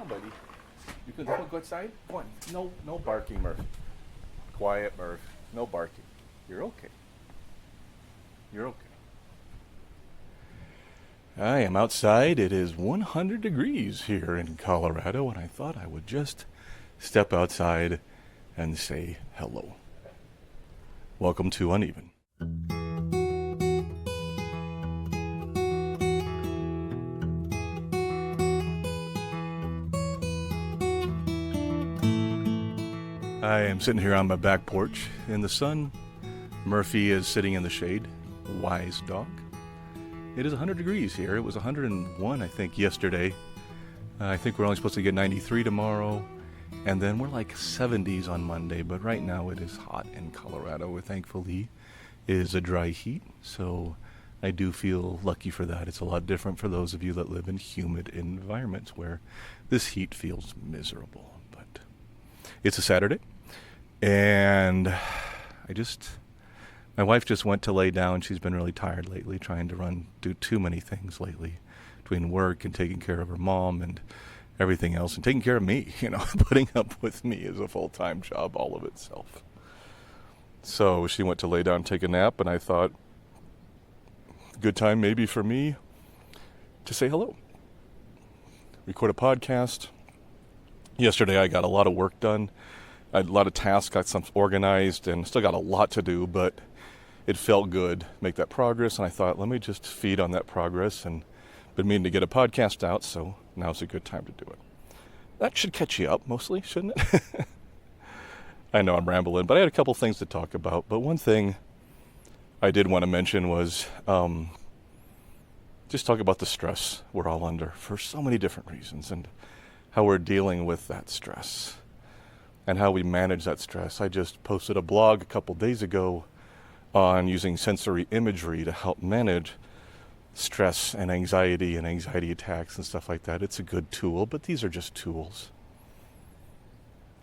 down, buddy. You can go outside? Go on. No barking, Murph. Quiet, Murph. No barking. You're okay. You're okay. I am outside. It is 100 degrees here in Colorado, and I thought I would just step outside and say hello. Welcome to Uneven. I am sitting here on my back porch in the sun. Murphy is sitting in the shade. Wise dog. It is 100 degrees here. It was 101, I think, yesterday. I think we're only supposed to get 93 tomorrow. And then we're like 70s on Monday. But right now it is hot in Colorado. Thankfully, it is a dry heat. So I do feel lucky for that. It's a lot different for those of you that live in humid environments where this heat feels miserable. But it's a Saturday. And my wife just went to lay down. She's been really tired lately, trying to do too many things lately between work and taking care of her mom and everything else and taking care of me. Putting up with me is a full-time job all of itself. So she went to lay down and take a nap, and I thought, good time maybe for me to say hello. Record a podcast. Yesterday I got a lot of work done. I had a lot of tasks, got some organized, and still got a lot to do, but it felt good, make that progress, and I thought, let me just feed on that progress, and been meaning to get a podcast out, so now's a good time to do it. That should catch you up, mostly, shouldn't it? I know I'm rambling, but I had a couple things to talk about, but one thing I did want to mention was just talk about the stress we're all under for so many different reasons, and how we're dealing with that stress, and how we manage that stress. I just posted a blog a couple days ago on using sensory imagery to help manage stress and anxiety attacks and stuff like that. It's a good tool, but these are just tools.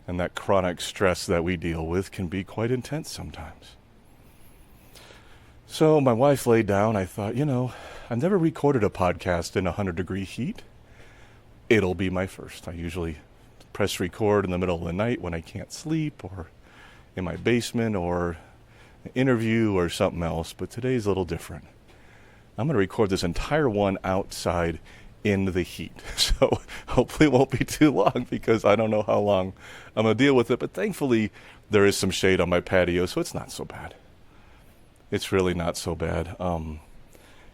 And that chronic stress that we deal with can be quite intense sometimes. So my wife laid down. I thought, I've never recorded a podcast in 100-degree heat. It'll be my first. I usually press record in the middle of the night when I can't sleep, or in my basement, or interview or something else, but today's a little different. I'm going to record this entire one outside in the heat, so hopefully it won't be too long, because I don't know how long I'm going to deal with it, but thankfully there is some shade on my patio, so it's not so bad. It's really not so bad.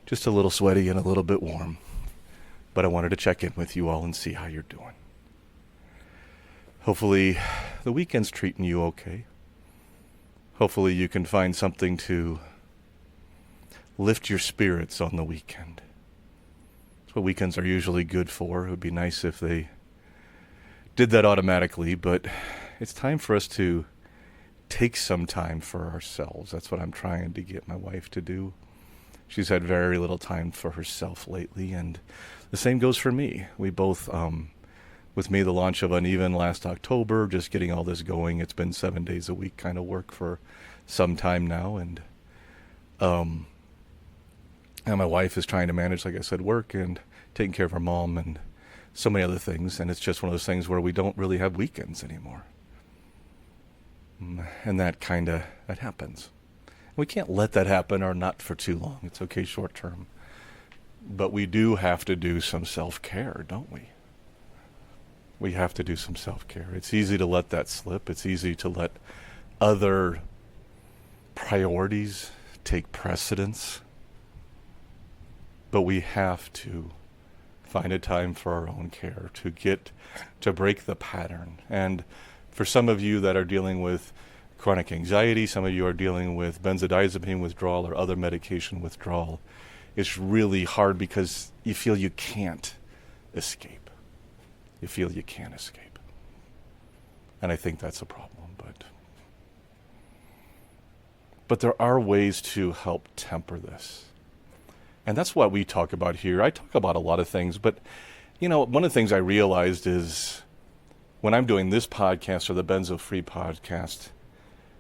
Just a little sweaty and a little bit warm, but I wanted to check in with you all and see how you're doing. Hopefully the weekend's treating you okay. Hopefully you can find something to lift your spirits on the weekend. That's what weekends are usually good for. It would be nice if they did that automatically, but it's time for us to take some time for ourselves. That's what I'm trying to get my wife to do. She's had very little time for herself lately, and the same goes for me. We both, with me, the launch of Uneven last October, just getting all this going. It's been 7 days a week kind of work for some time now, and my wife is trying to manage, like I said, work and taking care of her mom and so many other things, and it's just one of those things where we don't really have weekends anymore. And that happens. We can't let that happen, or not for too long. It's okay short term. But we do have to do some self-care, don't we? We have to do some self-care. It's easy to let that slip. It's easy to let other priorities take precedence. But we have to find a time for our own care, to break the pattern. And for some of you that are dealing with chronic anxiety, some of you are dealing with benzodiazepine withdrawal or other medication withdrawal, it's really hard because you feel you can't escape. You feel you can't escape. And I think that's a problem, but there are ways to help temper this. And that's what we talk about here. I talk about a lot of things, but one of the things I realized is when I'm doing this podcast or the Benzo Free podcast,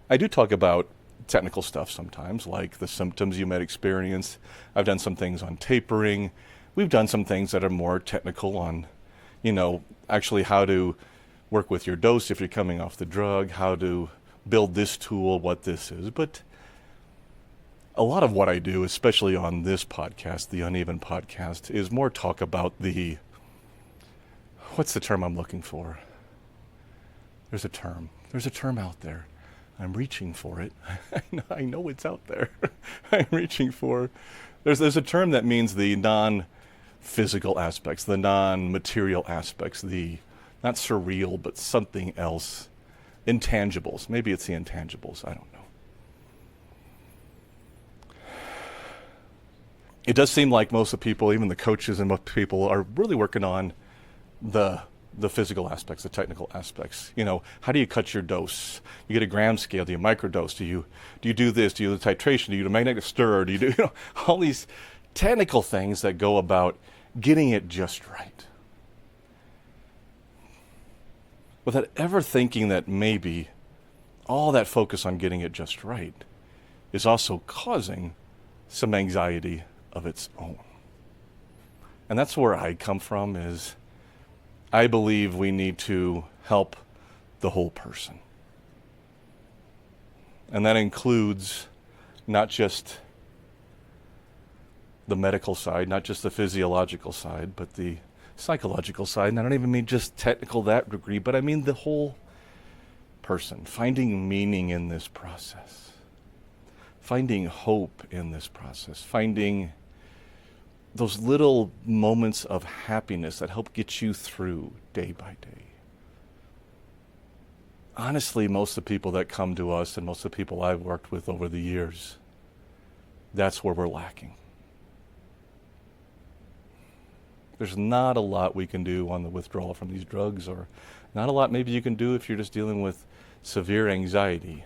I do talk about technical stuff sometimes, like the symptoms you might experience. I've done some things on tapering. We've done some things that are more technical on actually how to work with your dose if you're coming off the drug, how to build this tool, what this is. But a lot of what I do, especially on this podcast, the Uneven podcast, is more talk about what's the term I'm looking for? There's a term out there. I'm reaching for it. I know it's out there. I'm reaching for. There's a term that means the non-physical aspects, the non-material aspects, the not surreal, but something else. Intangibles. Maybe it's the intangibles. I don't know. It does seem like most of the people, even the coaches and most people, are really working on the physical aspects, the technical aspects. How do you cut your dose? You get a gram scale. Do you microdose? Do you do this? Do you do the titration? Do you do magnetic stir? Do you do all these technical things that go about getting it just right? Without ever thinking that maybe all that focus on getting it just right is also causing some anxiety of its own. And that's where I come from, is I believe we need to help the whole person. And that includes not just the medical side, not just the physiological side, but the psychological side. And I don't even mean just technical that degree, but I mean the whole person. Finding meaning in this process. Finding hope in this process. Finding those little moments of happiness that help get you through day by day. Honestly, most of the people that come to us and most of the people I've worked with over the years, that's where we're lacking. There's not a lot we can do on the withdrawal from these drugs, or not a lot maybe you can do if you're just dealing with severe anxiety.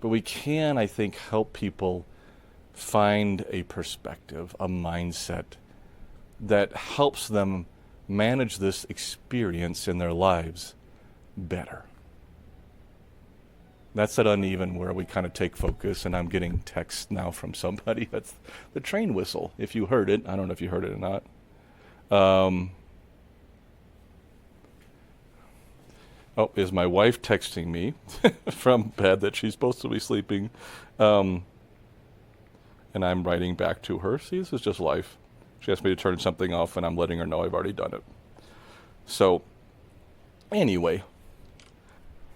But we can, I think, help people find a perspective, a mindset that helps them manage this experience in their lives better. That's that uneven where we kind of take focus, and I'm getting text now from somebody. That's the train whistle. If you heard it, I don't know if you heard it or not. Is my wife texting me from bed that she's supposed to be sleeping? And I'm writing back to her. See, this is just life. She asked me to turn something off, and I'm letting her know I've already done it. So, anyway.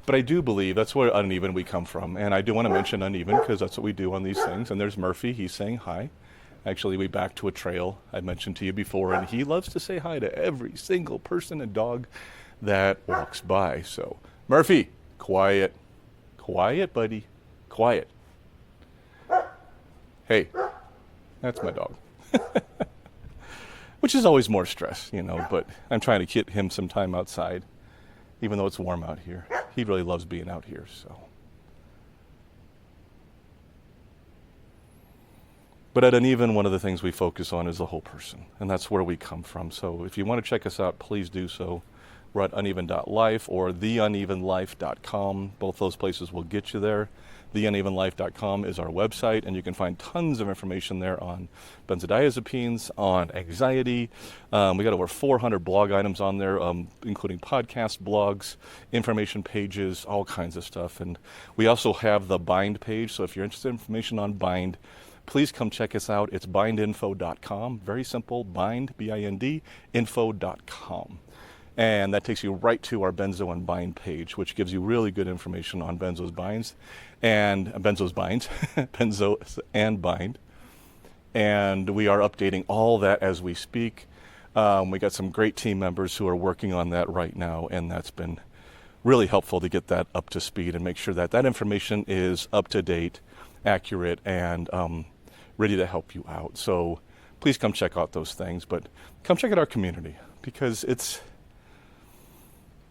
But I do believe that's where uneven we come from. And I do want to mention uneven because that's what we do on these things. And there's Murphy. He's saying hi. Actually, we back to a trail I mentioned to you before, and he loves to say hi to every single person and dog that walks by. So, Murphy, quiet. Quiet, buddy. Quiet. Hey, that's my dog. Which is always more stress, but I'm trying to get him some time outside, even though it's warm out here. He really loves being out here, so. But at Uneven, one of the things we focus on is the whole person, and that's where we come from. So if you want to check us out, please do so. We're at uneven.life or theunevenlife.com. Both those places will get you there. Theunevenlife.com is our website, and you can find tons of information there on benzodiazepines, on anxiety. We got over 400 blog items on there, including podcast blogs, information pages, all kinds of stuff. And we also have the Bind page, so if you're interested in information on Bind, please come check us out. It's bindinfo.com. Very simple, bind, B-I-N-D, info.com. And that takes you right to our Benzo and Bind page, which gives you really good information on Benzo's binds and Benzo and Bind. And we are updating all that as we speak. We got some great team members who are working on that right now, and that's been really helpful to get that up to speed and make sure that that information is up to date, accurate, and ready to help you out. So please come check out those things, but come check out our community, because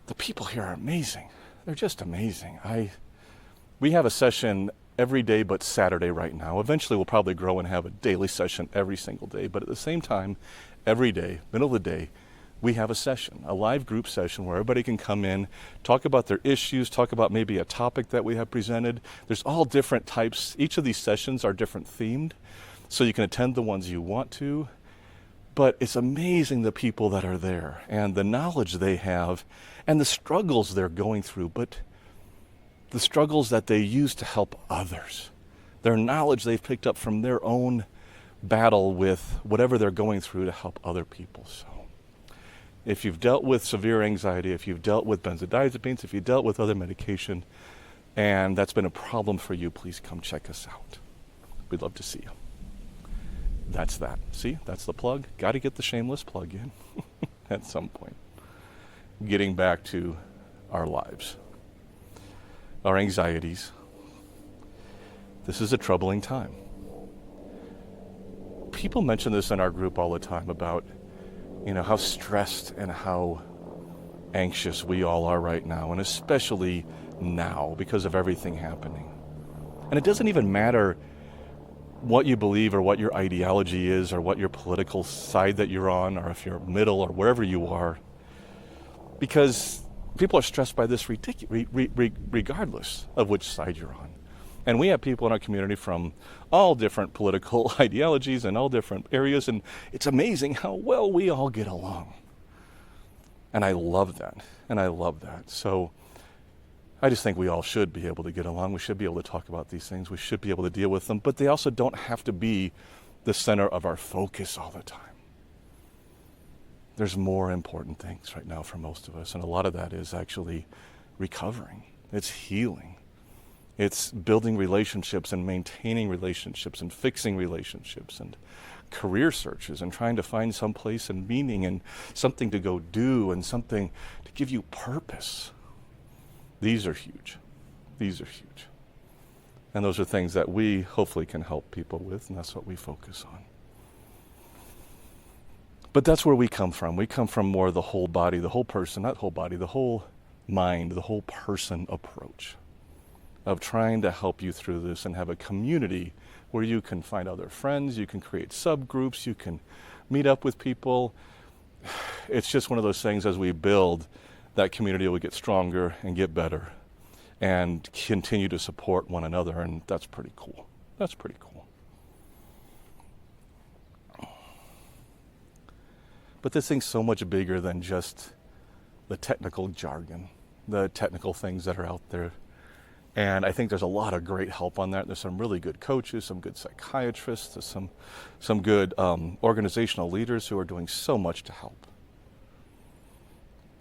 the people here are amazing. They're just amazing. We have a session every day but Saturday right now. Eventually we'll probably grow and have a daily session every single day, but at the same time, every day, middle of the day, we have a session, a live group session where everybody can come in, talk about their issues, talk about maybe a topic that we have presented. There's all different types. Each of these sessions are different themed, so you can attend the ones you want to. But it's amazing the people that are there and the knowledge they have and the struggles they're going through, but the struggles that they use to help others. Their knowledge they've picked up from their own battle with whatever they're going through to help other people. So if you've dealt with severe anxiety, if you've dealt with benzodiazepines, if you've dealt with other medication, and that's been a problem for you, please come check us out. We'd love to see you. That's that. See, that's the plug. Got to get the shameless plug in at some point. Getting back to our lives, our anxieties. This is a troubling time. People mention this in our group all the time about, how stressed and how anxious we all are right now, and especially now because of everything happening. And it doesn't even matter what you believe or what your ideology is or what your political side that you're on, or if you're middle or wherever you are, because people are stressed by this regardless of which side you're on. And we have people in our community from all different political ideologies and all different areas, and it's amazing how well we all get along. And I love that, So I just think we all should be able to get along. We should be able to talk about these things. We should be able to deal with them, but they also don't have to be the center of our focus all the time. There's more important things right now for most of us, and a lot of that is actually recovering. It's healing. It's building relationships and maintaining relationships and fixing relationships and career searches and trying to find some place and meaning and something to go do and something to give you purpose. These are huge. And those are things that we hopefully can help people with, and that's what we focus on. But that's where we come from. We come from more the whole body, the whole person, not whole body, the whole mind, the whole person approach of trying to help you through this and have a community where you can find other friends, you can create subgroups, you can meet up with people. It's just one of those things, as we build, that community will get stronger and get better and continue to support one another, and that's pretty cool. But this thing's so much bigger than just the technical jargon, the technical things that are out there. And I think there's a lot of great help on that. There's some really good coaches, some good psychiatrists, there's some good organizational leaders who are doing so much to help.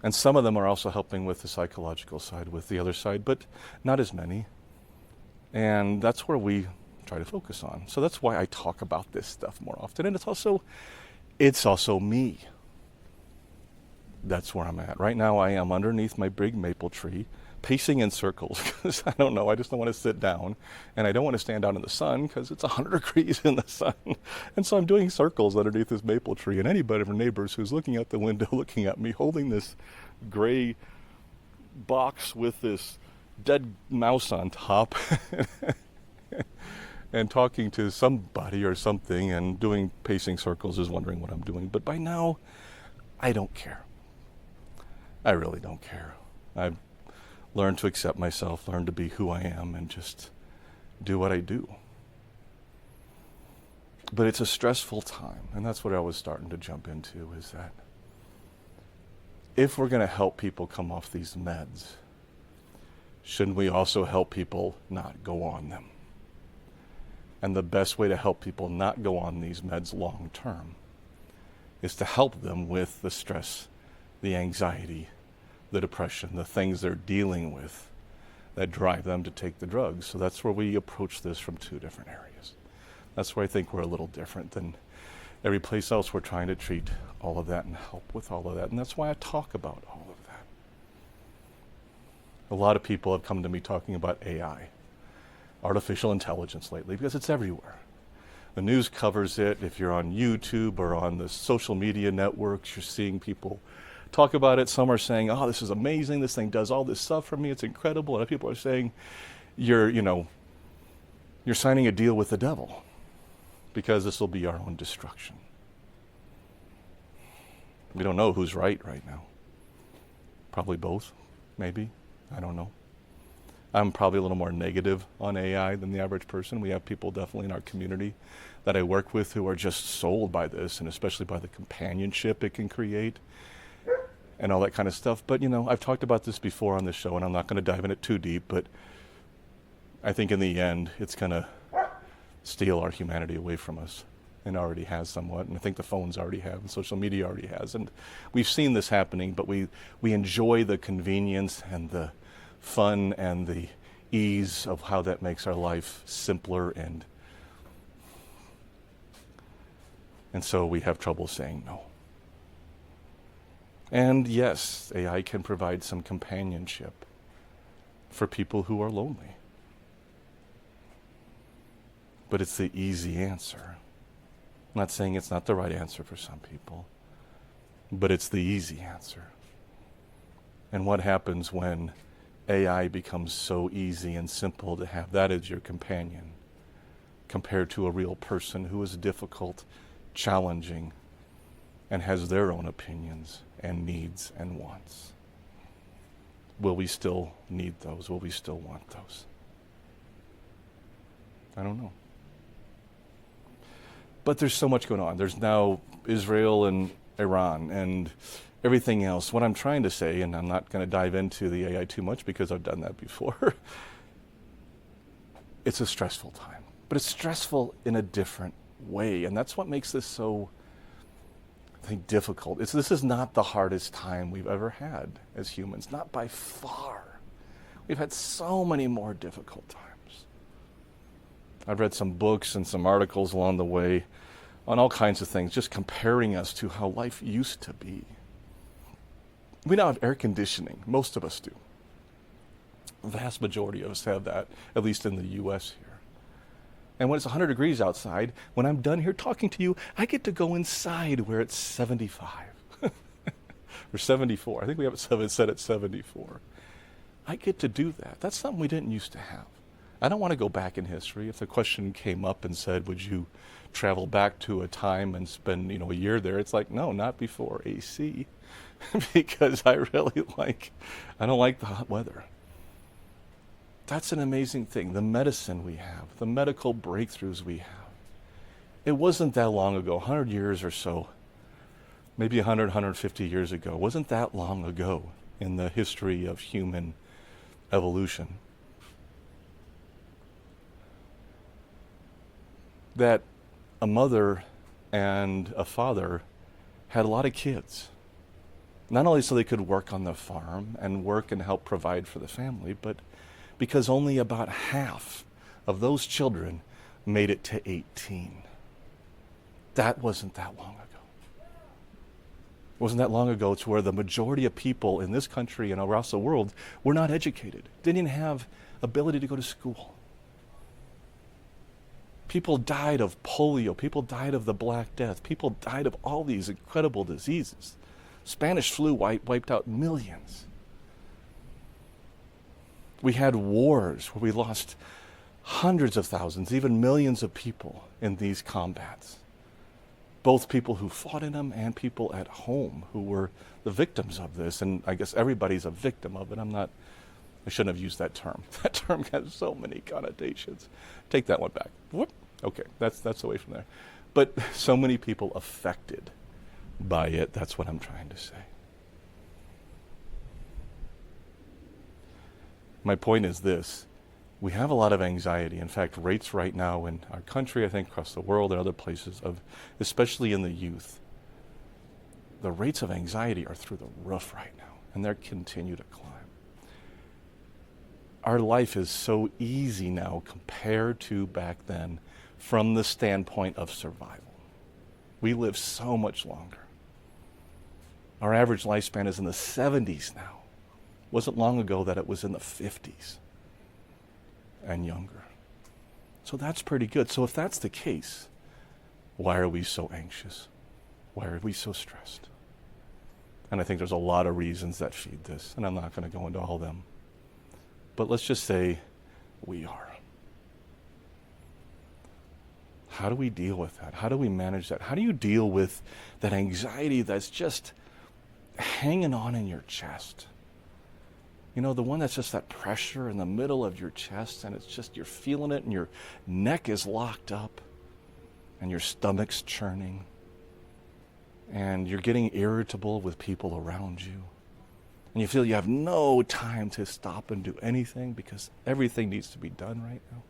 And some of them are also helping with the psychological side, with the other side, but not as many. And that's where we try to focus on. So that's why I talk about this stuff more often. And it's also me. That's where I'm at. Right now I am underneath my big maple tree, pacing in circles because I don't know, I just don't want to sit down, and I don't want to stand out in the sun because it's 100 degrees in the sun. And so I'm doing circles underneath this maple tree, and anybody from neighbors who's looking out the window, looking at me, holding this gray box with this dead mouse on top and talking to somebody or something and doing pacing circles is wondering what I'm doing. But by now, I don't care. I really don't care. I've learned to accept myself, learn to be who I am, and just do what I do. But it's a stressful time, and that's what I was starting to jump into, is that if we're going to help people come off these meds, shouldn't we also help people not go on them? And the best way to help people not go on these meds long term is to help them with the stress, the anxiety, the depression, the things they're dealing with that drive them to take the drugs. So that's where we approach this from two different areas. That's where I think we're a little different than every place else. We're trying to treat all of that and help with all of that. And that's why I talk about all of that. A lot of people have come to me talking about AI, artificial intelligence lately, because it's everywhere. The news covers it. If you're on YouTube or on the social media networks, you're seeing people talk about it. Some are saying, oh, this is amazing. This thing does all this stuff for me. It's incredible. And other people are saying, you're signing a deal with the devil because this will be our own destruction. We don't know who's right now. Probably both, maybe. I don't know. I'm probably a little more negative on AI than the average person. We have people definitely in our community that I work with who are just sold by this, and especially by the companionship it can create and all that kind of stuff. But, I've talked about this before on the show, and I'm not going to dive in it too deep, but I think in the end, it's going to steal our humanity away from us, and already has somewhat. And I think the phones already have, and social media already has. And we've seen this happening, but we enjoy the convenience and the fun and the ease of how that makes our life simpler, and so we have trouble saying no. And yes, AI can provide some companionship for people who are lonely. But it's the easy answer. I'm not saying it's not the right answer for some people, but it's the easy answer. And what happens when AI becomes so easy and simple to have that as your companion, compared to a real person who is difficult, challenging, and has their own opinions and needs and wants? Will we still need those? Will we still want those? I don't know. But there's so much going on. There's now Israel and Iran and everything else. What I'm trying to say, and I'm not going to dive into the AI too much because I've done that before, it's a stressful time. But it's stressful in a different way, and that's what makes this so, I think, difficult. This is not the hardest time we've ever had as humans, not by far. We've had so many more difficult times. I've read some books and some articles along the way on all kinds of things, just comparing us to how life used to be. We now have air conditioning. Most of us do. The vast majority of us have that, at least in the U.S. here. And when it's 100 degrees outside, when I'm done here talking to you, I get to go inside where it's 75 or 74. I think we have it set at 74. I get to do that. That's something we didn't used to have. I don't want to go back in history. If the question came up and said, would you travel back to a time and spend, a year there? It's like, no, not before AC, because I don't like the hot weather. That's an amazing thing. The medicine we have, the medical breakthroughs we have. It wasn't that long ago, 100 years or so, maybe 100, 150 years ago. It wasn't that long ago in the history of human evolution that a mother and a father had a lot of kids. Not only so they could work on the farm and work and help provide for the family, but because only about half of those children made it to 18. That wasn't that long ago. It wasn't that long ago to where the majority of people in this country and across the world were not educated, didn't even have ability to go to school. People died of polio. People died of the Black Death. People died of all these incredible diseases. Spanish flu wiped out millions. We had wars where we lost hundreds of thousands, even millions of people in these combats. Both people who fought in them and people at home who were the victims of this. And I guess everybody's a victim of it. I shouldn't have used that term. That term has so many connotations. Take that one back. Whoop. Okay, that's away from there. But so many people affected by it, that's what I'm trying to say. My point is this: we have a lot of anxiety. In fact, rates right now in our country, I think across the world and other places, especially in the youth, the rates of anxiety are through the roof right now, and they continue to climb. Our life is so easy now compared to back then from the standpoint of survival. We live so much longer. Our average lifespan is in the 70s now. It wasn't long ago that it was in the 50s and younger. So that's pretty good. So if that's the case, why are we so anxious? Why are we so stressed? And I think there's a lot of reasons that feed this, and I'm not going to go into all of them. But let's just say we are. How do we deal with that? How do we manage that? How do you deal with that anxiety that's just hanging on in your chest? You know, the one that's just that pressure in the middle of your chest, and it's just, you're feeling it, and your neck is locked up, and your stomach's churning, and you're getting irritable with people around you, and you feel you have no time to stop and do anything because everything needs to be done right now.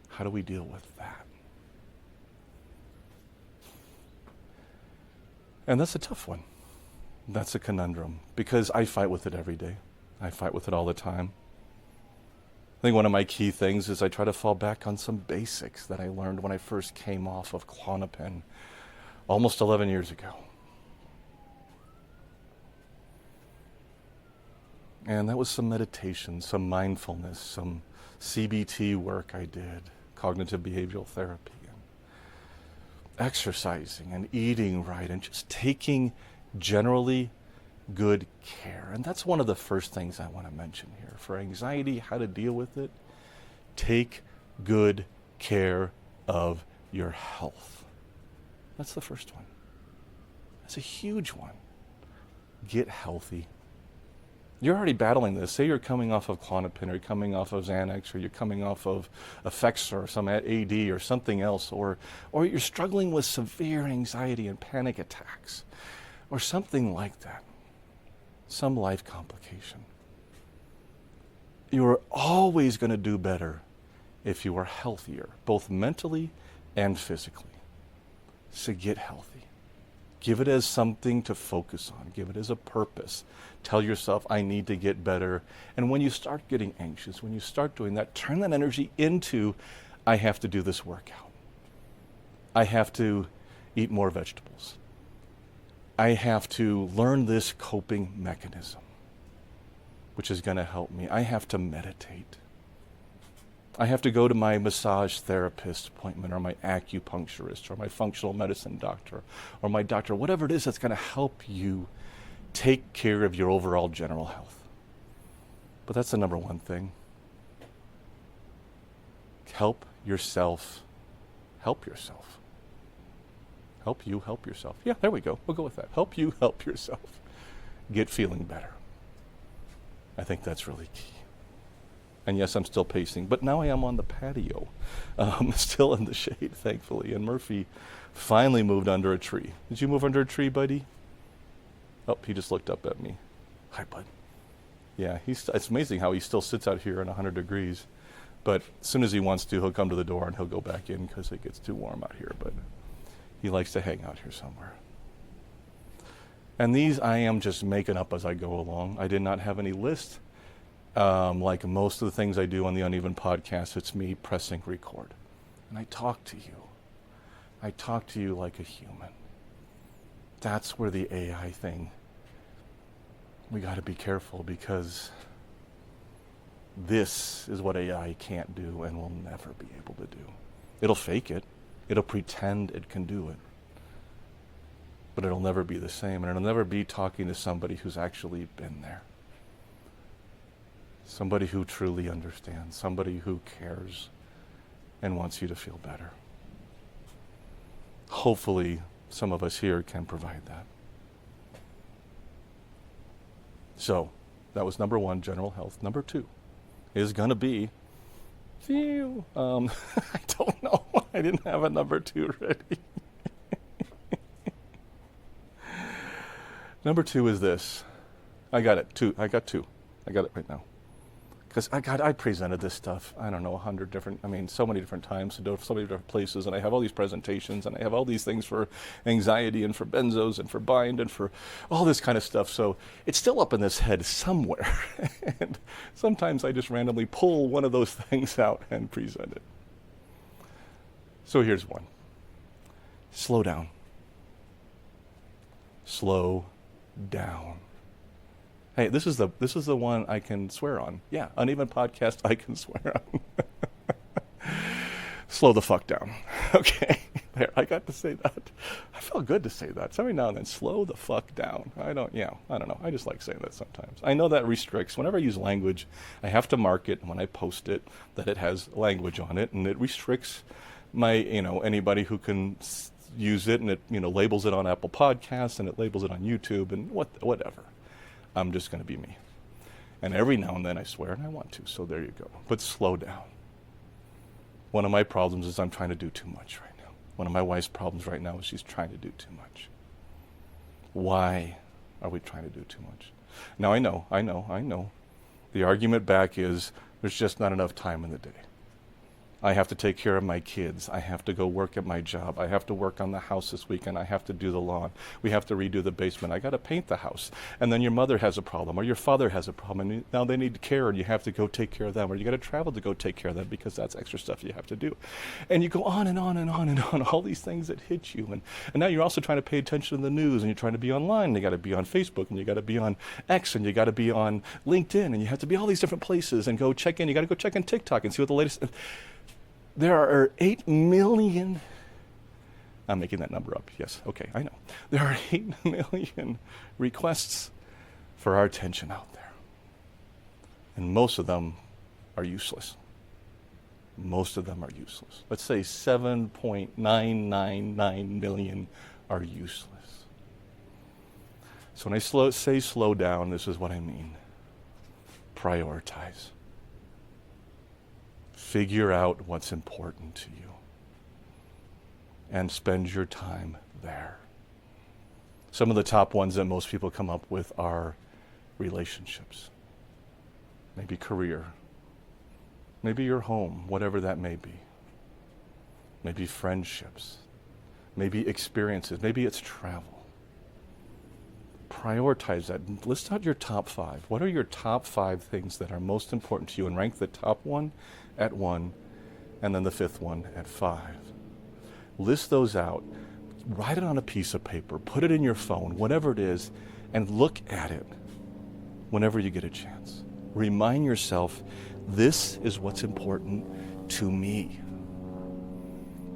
How do we deal with that? And that's a tough one. That's a conundrum, because I fight with it every day. I fight with it all the time. I think one of my key things is I try to fall back on some basics that I learned when I first came off of Klonopin almost 11 years ago. And that was some meditation, some mindfulness, some CBT work I did, cognitive behavioral therapy, and exercising and eating right, and just taking generally good care. And that's one of the first things I want to mention here. For anxiety, how to deal with it, take good care of your health. That's the first one. That's a huge one. Get healthy. You're already battling this. Say you're coming off of Klonopin, or you're coming off of Xanax, or you're coming off of Effexor, or some AD, or something else, or you're struggling with severe anxiety and panic attacks, or something like that. Some life complication. You are always going to do better if you are healthier, both mentally and physically. So get healthy. Give it as something to focus on. Give it as a purpose. Tell yourself, I need to get better. And when you start getting anxious, when you start doing that, turn that energy into, I have to do this workout. I have to eat more vegetables. I have to learn this coping mechanism, which is going to help me. I have to meditate. I have to go to my massage therapist appointment, or my acupuncturist, or my functional medicine doctor, or my doctor, whatever it is that's going to help you take care of your overall general health. But that's the number one thing. Help yourself. Help yourself. Help you help yourself. Yeah, there we go. We'll go with that. Help you help yourself. Get feeling better. I think that's really key. And yes, I'm still pacing, but now I am on the patio, still in the shade, thankfully. And Murphy finally moved under a tree. Did you move under a tree, buddy? Oh, he just looked up at me. Hi, bud. Yeah, it's amazing how he still sits out here in 100 degrees. But as soon as he wants to, he'll come to the door and he'll go back in because it gets too warm out here. But he likes to hang out here somewhere. And these I am just making up as I go along. I did not have any list. Like most of the things I do on the Uneven podcast, it's me pressing record. And I talk to you. I talk to you like a human. That's where the AI thing, we got to be careful, because this is what AI can't do and will never be able to do. It'll fake it. It'll pretend it can do it. But it'll never be the same, and it'll never be talking to somebody who's actually been there. Somebody who truly understands, somebody who cares and wants you to feel better. Hopefully, some of us here can provide that. So, that was number one, general health. Number two is going to be, I don't know. I didn't have a number two ready. Number two is this. I got it. I got two. I got it right now. Because I presented this stuff, I don't know, 100 different, so many different times, to so many different places, and I have all these presentations, and I have all these things for anxiety, and for benzos, and for bind, and for all this kind of stuff. So it's still up in this head somewhere. And sometimes I just randomly pull one of those things out and present it. So here's one. Slow down. Slow down. Hey, this is the one I can swear on. Yeah, Uneven podcast I can swear on. Slow the fuck down. Okay, there, I got to say that. I felt good to say that. So every now and then, slow the fuck down. I don't know. I just like saying that sometimes. I know that restricts. Whenever I use language, I have to mark it when I post it that it has language on it, and it restricts my, anybody who can use it, and it, labels it on Apple Podcasts, and it labels it on YouTube, and whatever. I'm just going to be me. And every now and then I swear, and I want to, so there you go. But slow down. One of my problems is I'm trying to do too much right now. One of my wife's problems right now is she's trying to do too much. Why are we trying to do too much? Now I know. The argument back is there's just not enough time in the day. I have to take care of my kids. I have to go work at my job. I have to work on the house this weekend. I have to do the lawn. We have to redo the basement. I got to paint the house. And then your mother has a problem, or your father has a problem, and now they need care, and you have to go take care of them, or you got to travel to go take care of them because that's extra stuff you have to do. And you go on and on and on and on, all these things that hit you. And now you're also trying to pay attention to the news, and you're trying to be online, and you got to be on Facebook, and you got to be on X, and you got to be on LinkedIn, and you have to be all these different places and go check in. You got to go check in TikTok and see what the latest... There are 8 million, I'm making that number up, yes, okay, I know. There are 8 million requests for our attention out there. And most of them are useless. Most of them are useless. Let's say 7.999 million are useless. So when I say slow down, this is what I mean. Prioritize. Figure out what's important to you and spend your time there. Some of the top ones that most people come up with are relationships, maybe career, maybe your home, whatever that may be, maybe friendships, maybe experiences, maybe it's travel. Prioritize that. List out your top 5. What are your top 5 things that are most important to you, and rank the top one at 1, and then the 5th one at 5. List those out, write it on a piece of paper, put it in your phone, whatever it is, and look at it whenever you get a chance. Remind yourself, this is what's important to me.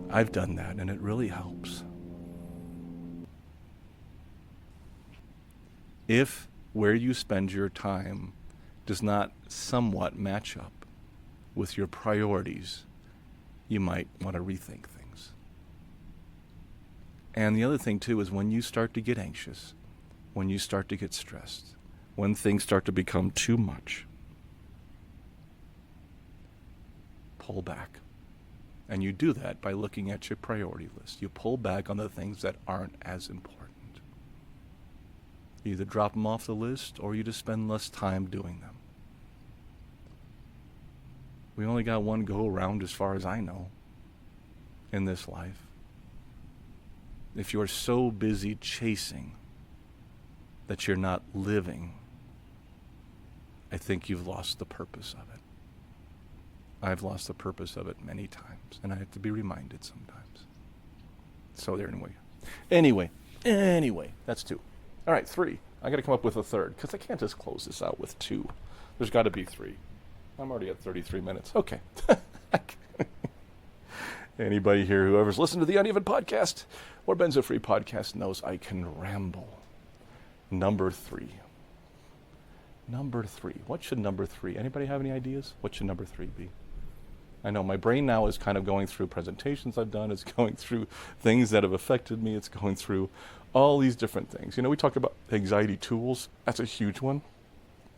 I've done that, and it really helps. If where you spend your time does not somewhat match up with your priorities, you might want to rethink things. And the other thing too is when you start to get anxious, when you start to get stressed, when things start to become too much, pull back. And you do that by looking at your priority list. You pull back on the things that aren't as important. You either drop them off the list or you just spend less time doing them. We only got one go around as far as I know in this life. If you're so busy chasing that you're not living, I think you've lost the purpose of it. I've lost the purpose of it many times, and I have to be reminded sometimes. So there anyway, that's 2. All right, 3. I got to come up with a 3rd, because I can't just close this out with 2. There's got to be 3. I'm already at 33 minutes. Okay. Anybody here, whoever's listened to the Uneven podcast or Benzo Free podcast, knows I can ramble. Number 3. What should number 3? Anybody have any ideas? What should number 3 be? I know my brain now is kind of going through presentations I've done. It's going through things that have affected me. It's going through all these different things. You know, we talked about anxiety tools. That's a huge one,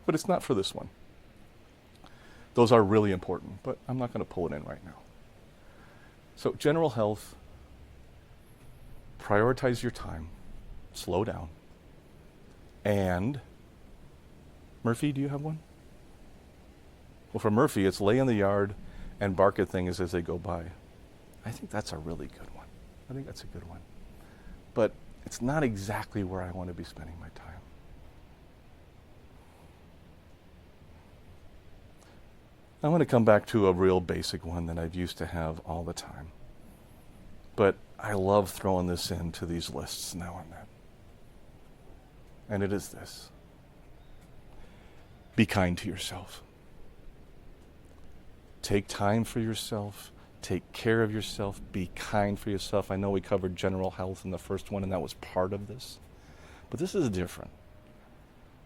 but it's not for this one. Those are really important, but I'm not going to pull it in right now. So general health, prioritize your time, slow down, and Murphy, do you have one? Well, for Murphy, it's lay in the yard and bark at things as they go by. I think that's a really good one. But it's not exactly where I want to be spending my time. I want to come back to a real basic one that I've used to have all the time. But I love throwing this into these lists now and then. And it is this. Be kind to yourself. Take time for yourself. Take care of yourself. Be kind for yourself. I know we covered general health in the first one, and that was part of this. But this is different.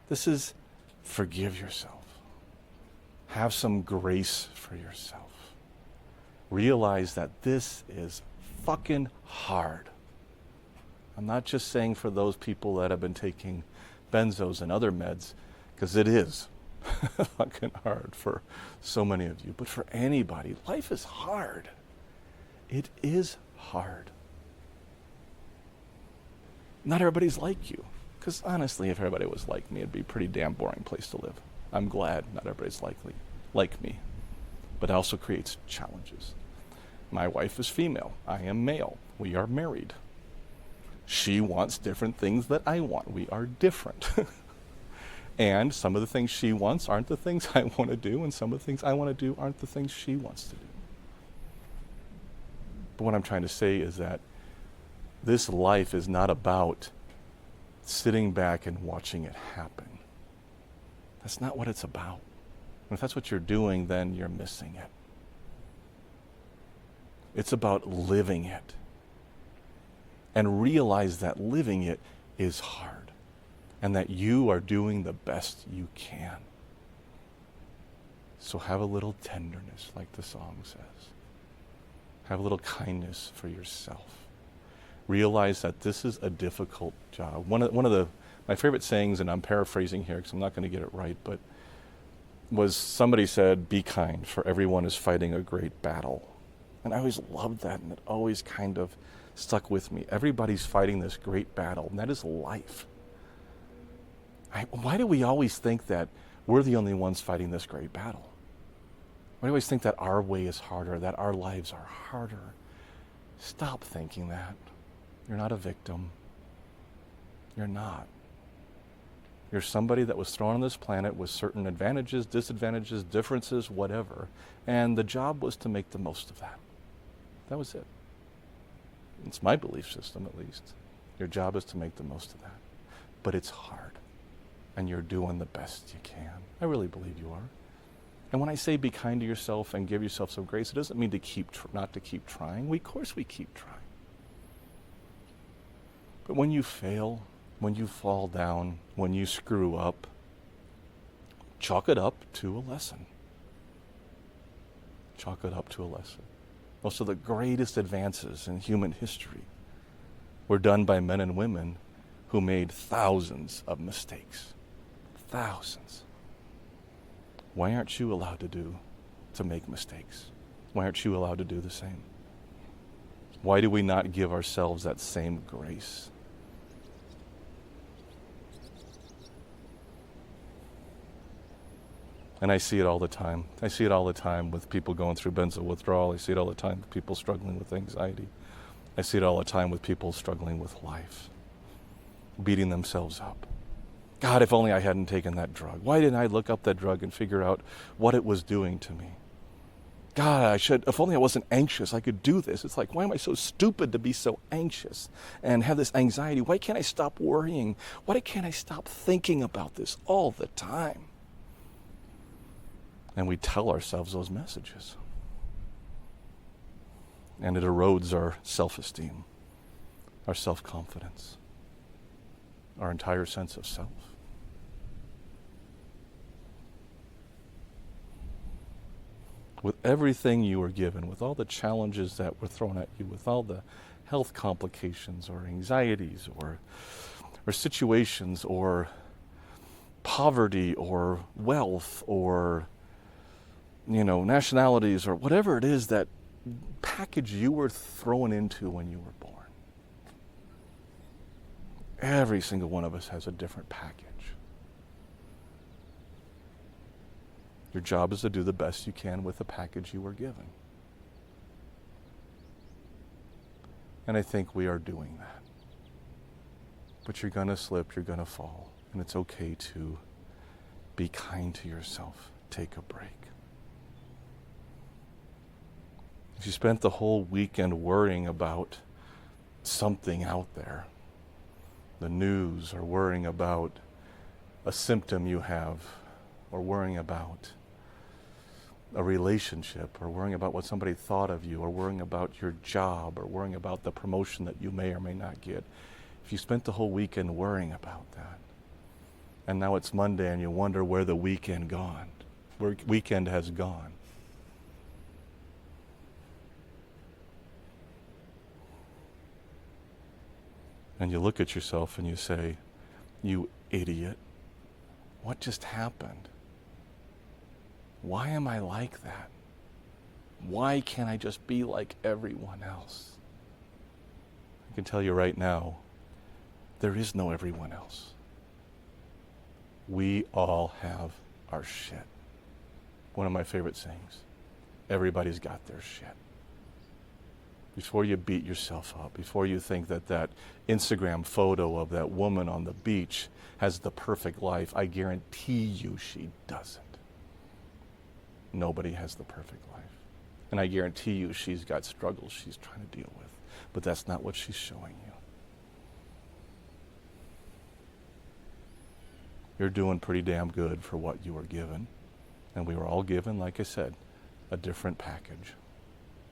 This is forgive yourself. Have some grace for yourself. Realize that this is fucking hard. I'm not just saying for those people that have been taking benzos and other meds, because it is. fucking hard for so many of you. But for anybody, life is hard. It is hard. Not everybody's like you. Because honestly, if everybody was like me, it'd be a pretty damn boring place to live. I'm glad not everybody's like me. But it also creates challenges. My wife is female. I am male. We are married. She wants different things that I want. We are different. And some of the things she wants aren't the things I want to do, and some of the things I want to do aren't the things she wants to do. But what I'm trying to say is that this life is not about sitting back and watching it happen. That's not what it's about. And if that's what you're doing, then you're missing it. It's about living it. And realize that living it is hard. And that you are doing the best you can. So have a little tenderness, like the song says. Have a little kindness for yourself. Realize that this is a difficult job. One of my favorite sayings, and I'm paraphrasing here because I'm not going to get it right, but was somebody said, "Be kind, for everyone is fighting a great battle." And I always loved that, and it always kind of stuck with me. Everybody's fighting this great battle, and that is life. Why do we always think that we're the only ones fighting this great battle? Why do we always think that our way is harder, that our lives are harder? Stop thinking that. You're not a victim. You're not. You're somebody that was thrown on this planet with certain advantages, disadvantages, differences, whatever. And the job was to make the most of that. That was it. It's my belief system, at least. Your job is to make the most of that. But it's hard. And you're doing the best you can. I really believe you are. And when I say be kind to yourself and give yourself some grace, it doesn't mean to not to keep trying. Of course we keep trying. But when you fail, when you fall down, when you screw up, chalk it up to a lesson. Chalk it up to a lesson. Most of the greatest advances in human history were done by men and women who made thousands of mistakes. Thousands. Why aren't you allowed to make mistakes? Why aren't you allowed to do the same? Why do we not give ourselves that same grace? And I see it all the time. I see it all the time with people going through benzo withdrawal. I see it all the time with people struggling with anxiety. I see it all the time with people struggling with life, beating themselves up. God, if only I hadn't taken that drug. Why didn't I look up that drug and figure out what it was doing to me? God, if only I wasn't anxious, I could do this. It's like, why am I so stupid to be so anxious and have this anxiety? Why can't I stop worrying? Why can't I stop thinking about this all the time? And we tell ourselves those messages. And it erodes our self-esteem, our self-confidence, our entire sense of self. With everything you were given, with all the challenges that were thrown at you, with all the health complications or anxieties or situations or poverty or wealth or nationalities or whatever it is, that package you were thrown into when you were born. Every single one of us has a different package. Your job is to do the best you can with the package you were given. And I think we are doing that. But you're going to slip, you're going to fall, and it's okay to be kind to yourself. Take a break. If you spent the whole weekend worrying about something out there, the news, or worrying about a symptom you have, or worrying about a relationship, or worrying about what somebody thought of you, or worrying about your job, or worrying about the promotion that you may or may not get, if you spent the whole weekend worrying about that, and now it's Monday and you wonder where the weekend has gone, and you look at yourself and you say, "You idiot, what just happened?" Why am I like that? Why can't I just be like everyone else? I can tell you right now, there is no everyone else. We all have our shit. One of my favorite sayings, everybody's got their shit. Before you beat yourself up, before you think that that Instagram photo of that woman on the beach has the perfect life, I guarantee you she doesn't. Nobody has the perfect life. And I guarantee you she's got struggles she's trying to deal with. But that's not what she's showing you. You're doing pretty damn good for what you were given. And we were all given, like I said, a different package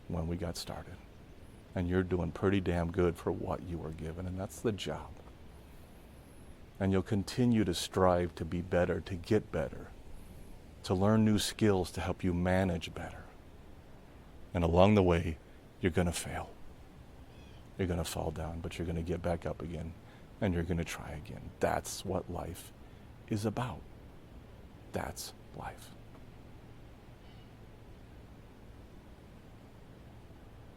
when we got started. And you're doing pretty damn good for what you were given, and that's the job. And you'll continue to strive to be better, to get better, to learn new skills to help you manage better. And along the way, you're going to fail. You're going to fall down, but you're going to get back up again, and you're going to try again. That's what life is about. That's life.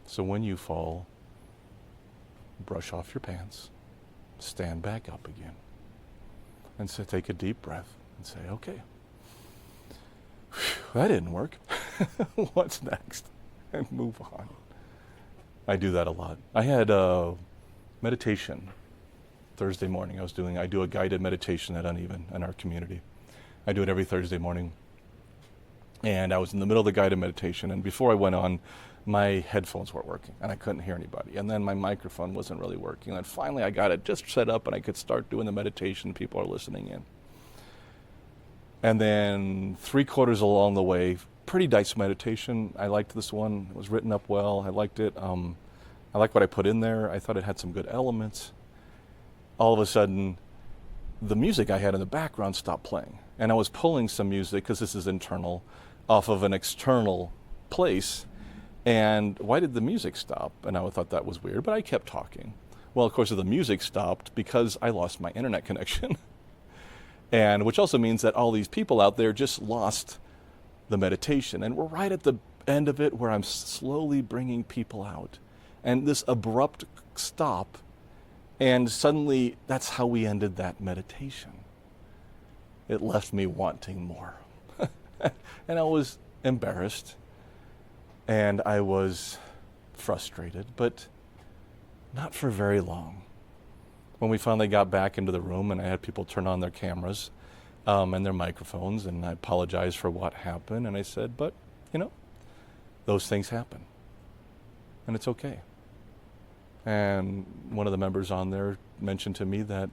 So when you fall, brush off your pants, stand back up again, and so take a deep breath and say, okay, that didn't work. What's next? And move on. I do that a lot. I had a meditation Thursday morning. I do a guided meditation at Uneven in our community. I do it every Thursday morning. And I was in the middle of the guided meditation, and before I went on, my headphones weren't working, and I couldn't hear anybody. And then my microphone wasn't really working. And finally, I got it just set up, and I could start doing the meditation. People are listening in. And then 3/4 along the way, pretty nice meditation. I liked this one. It was written up well. I liked it. I liked what I put in there. I thought it had some good elements. All of a sudden, the music I had in the background stopped playing. And I was pulling some music, because this is internal, off of an external place. And why did the music stop? And I thought that was weird, but I kept talking. Well, of course, the music stopped because I lost my internet connection. And which also means that all these people out there just lost the meditation. And we're right at the end of it where I'm slowly bringing people out. And this abrupt stop, and suddenly that's how we ended that meditation. It left me wanting more. And I was embarrassed. And I was frustrated, but not for very long. When we finally got back into the room and I had people turn on their cameras and their microphones, and I apologized for what happened, and I said, but, those things happen. And it's okay. And one of the members on there mentioned to me that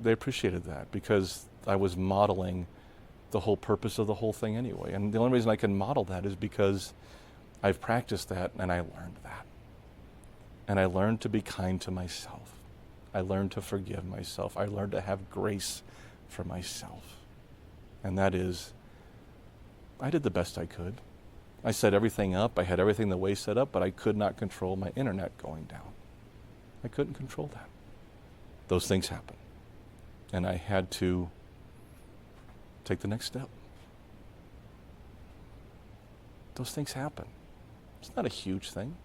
they appreciated that because I was modeling the whole purpose of the whole thing anyway. And the only reason I can model that is because I've practiced that and I learned that. And I learned to be kind to myself. I learned to forgive myself. I learned to have grace for myself. And that is, I did the best I could. I set everything up. I had everything the way set up, but I could not control my internet going down. I couldn't control that. Those things happen. And I had to take the next step. Those things happen. It's not a huge thing,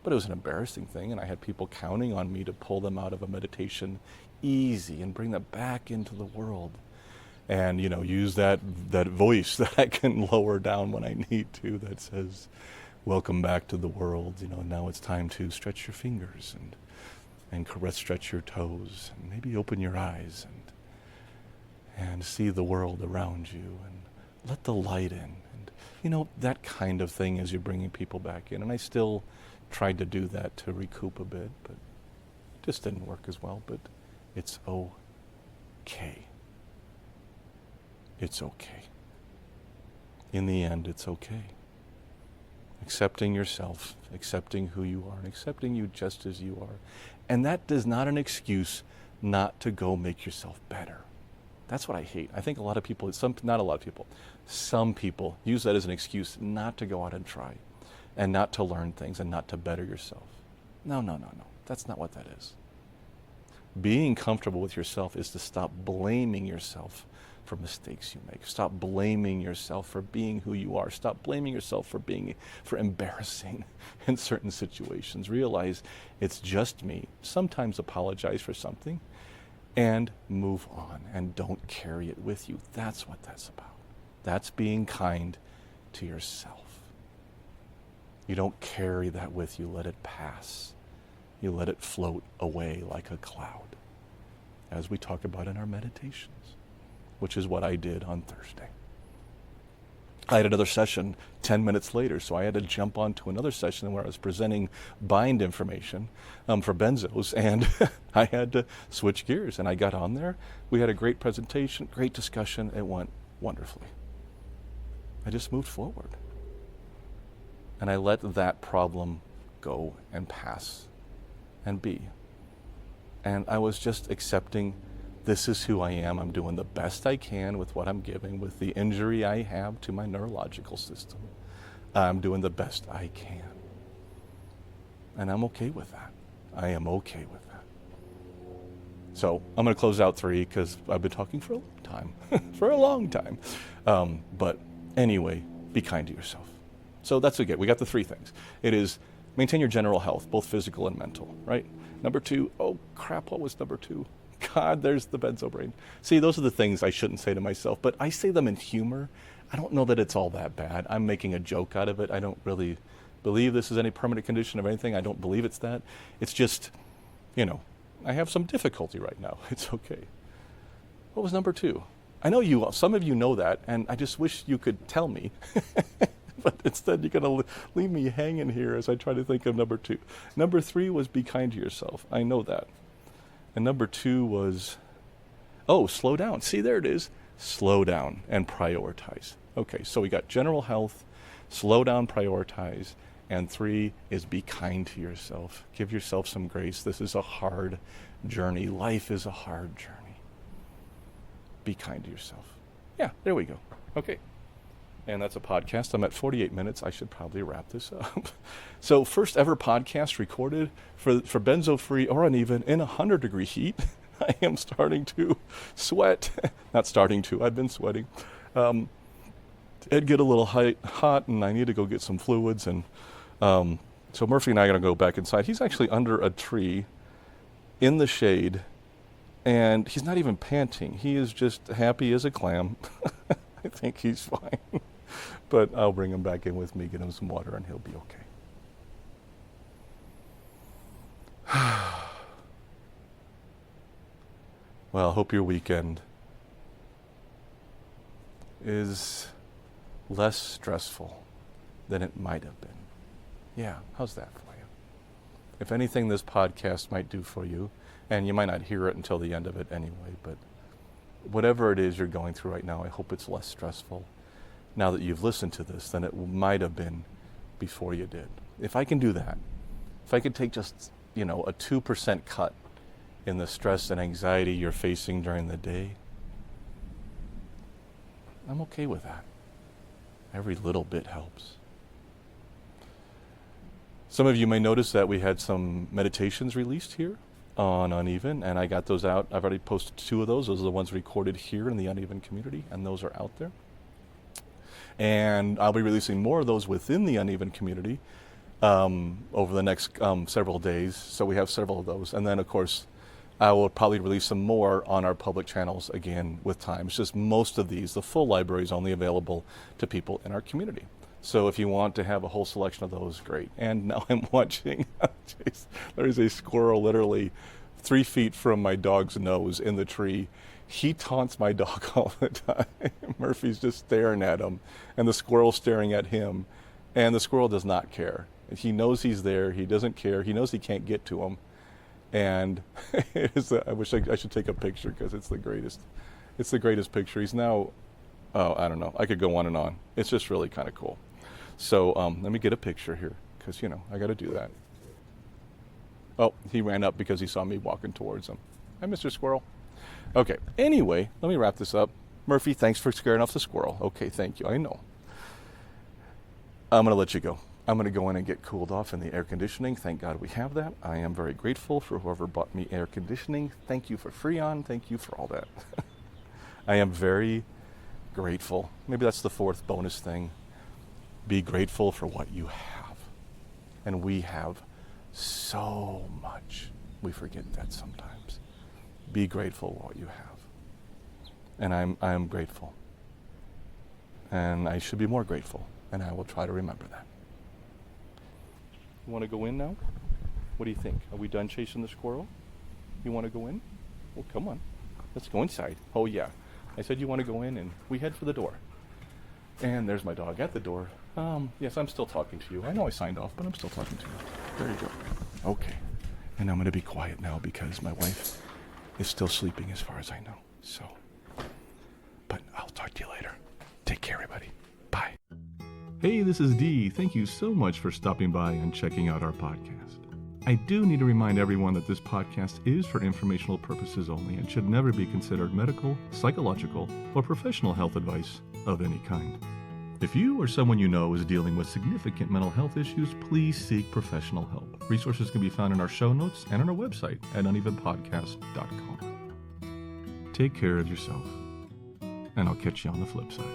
but it was an embarrassing thing, and I had people counting on me to pull them out of a meditation easy and bring them back into the world. And, use that voice that I can lower down when I need to that says, welcome back to the world. Now it's time to stretch your fingers and stretch your toes and maybe open your eyes and see the world around you and let the light in. And, that kind of thing as you're bringing people back in. And I still tried to do that to recoup a bit, but it just didn't work as well. But it's okay. It's okay. In the end, it's okay. Accepting yourself, accepting who you are, and accepting you just as you are. And that is not an excuse not to go make yourself better. That's what I hate. I think some people use that as an excuse not to go out and try and not to learn things and not to better yourself. No. That's not what that is. Being comfortable with yourself is to stop blaming yourself for mistakes you make. Stop blaming yourself for being who you are. Stop blaming yourself for embarrassing in certain situations. Realize it's just me. Sometimes apologize for something and move on, and don't carry it with you. That's what that's about. That's being kind to yourself. You don't carry that with you. Let it pass. You let it float away like a cloud, as we talk about in our meditations, which is what I did on Thursday. I had another session 10 minutes later, so I had to jump onto another session where I was presenting bind information for benzos, and I had to switch gears, and I got on there. We had a great presentation, great discussion. It went wonderfully. I just moved forward, and I let that problem go and pass and be. And I was just accepting, this is who I am. I'm doing the best I can with what I'm giving, with the injury I have to my neurological system. I'm doing the best I can. And I'm okay with that. I am okay with that. So I'm going to close out 3 because I've been talking for a long time. For a long time. But anyway, be kind to yourself. So that's again, we got the 3 things. It is maintain your general health, both physical and mental, right? Number 2, oh crap, what was number 2? God, there's the benzo brain. See, those are the things I shouldn't say to myself, but I say them in humor. I don't know that it's all that bad. I'm making a joke out of it. I don't really believe this is any permanent condition of anything. I don't believe it's that. It's just, I have some difficulty right now. It's okay. What was number 2? I know some of you know that, and I just wish you could tell me. But instead, you're going to leave me hanging here as I try to think of number 2. Number 3 was be kind to yourself. I know that. And number 2 was, slow down. See, there it is. Slow down and prioritize. Okay, so we got general health, slow down, prioritize, and 3 is be kind to yourself. Give yourself some grace. This is a hard journey. Life is a hard journey. Be kind to yourself. Yeah, there we go. Okay. And that's a podcast. I'm at 48 minutes. I should probably wrap this up. So first ever podcast recorded for benzo-free or uneven in 100-degree heat. I am starting to sweat. Not starting to. I've been sweating. It'd get a little hot, and I need to go get some fluids. And so Murphy and I are going to go back inside. He's actually under a tree in the shade, and he's not even panting. He is just happy as a clam. I think he's fine. But I'll bring him back in with me, get him some water, and he'll be okay. Well, I hope your weekend is less stressful than it might have been. Yeah, how's that for you? If anything this podcast might do for you, and you might not hear it until the end of it anyway, but whatever it is you're going through right now, I hope it's less stressful now that you've listened to this than it might have been before you did. If I can do that, if I could take just, a 2% cut in the stress and anxiety you're facing during the day, I'm okay with that. Every little bit helps. Some of you may notice that we had some meditations released here on Uneven, and I got those out. I've already posted 2 of those. Those are the ones recorded here in the Uneven community, and those are out there. And I'll be releasing more of those within the Uneven community over the next several days. So we have several of those. And then, of course, I will probably release some more on our public channels again with time. It's just most of these, the full library is only available to people in our community. So if you want to have a whole selection of those, great. And now I'm watching, there is a squirrel literally 3 feet from my dog's nose in the tree. He taunts my dog all the time. Murphy's just staring at him, and the squirrel's staring at him, and the squirrel does not care. He knows he's there. He doesn't care. He knows he can't get to him. And I wish I should take a picture because it's the greatest. It's the greatest picture. He's now, I don't know. I could go on and on. It's just really kind of cool. So let me get a picture here because, I got to do that. Oh, he ran up because he saw me walking towards him. Hi, Mr. Squirrel. Okay, anyway, let me wrap this up. Murphy, thanks for scaring off the squirrel. Okay, thank you. I know. I'm going to let you go. I'm going to go in and get cooled off in the air conditioning. Thank God we have that. I am very grateful for whoever bought me air conditioning. Thank you for Freon. Thank you for all that. I am very grateful. Maybe that's the fourth bonus thing. Be grateful for what you have. And we have so much. We forget that sometimes. Be grateful for what you have. And I am grateful. And I should be more grateful. And I will try to remember that. You want to go in now? What do you think? Are we done chasing the squirrel? You want to go in? Well, come on. Let's go inside. Oh, yeah. I said you want to go in, and we head for the door. And there's my dog at the door. Yes, I'm still talking to you. I know I signed off, but I'm still talking to you. There you go. Okay. And I'm going to be quiet now because my wife is still sleeping as far as I know. So, but I'll talk to you later. Take care, everybody. Bye. Hey, this is Dee. Thank you so much for stopping by and checking out our podcast. I do need to remind everyone that this podcast is for informational purposes only and should never be considered medical, psychological, or professional health advice of any kind. If you or someone you know is dealing with significant mental health issues, please seek professional help. Resources can be found in our show notes and on our website at unevenpodcast.com. Take care of yourself, and I'll catch you on the flip side.